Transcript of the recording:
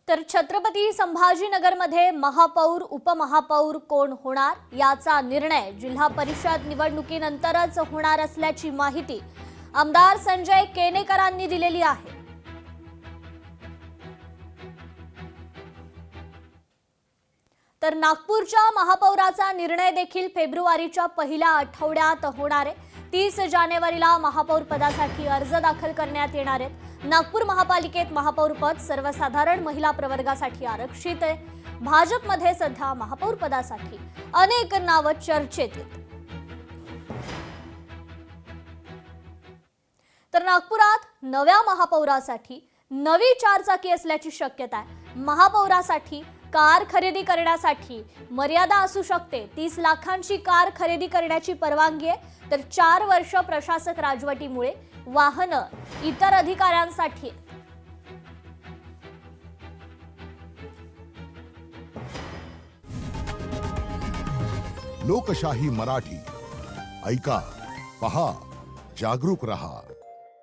तर छत्रपती संभाजीनगरमध्ये महापौर उपमहापौर कोण होणार याचा निर्णय जिल्हा परिषद निवडणुकीनंतरच होणार असल्याची माहिती आमदार संजय केनेकरांनी दिलेली आहे। तर नागपूरच्या महापौराचा निर्णय देखील फेब्रुवारीच्या पहिल्या आठवड्यात होणार आहे। 30 जानेवारीला महापौर पदासाठी अर्ज दाखल करण्यात येणार आहेत। नागपूर महापालिकेत महापौर पद सर्वसाधारण महिला प्रवर्गासाठी आरक्षित आहे। भाजपमध्ये सध्या महापौर पदासाठी अनेक नाव चर्चेत आहेत। तर नागपुरात नव्या महापौरासाठी नवी चारचाकी असल्याची शक्यता आहे। महापौरासाठी कार खरेदी करण्यासाठी मर्यादा असू शकते। 30 लाखांची कार खरेदी करण्याची परवानगी आहे। तर 4 वर्ष प्रशासक राजवटीमुळे वाहनं इतर अधिकाऱ्यांसाठी। लोकशाही मराठी ऐका, पहा, जागरूक रहा।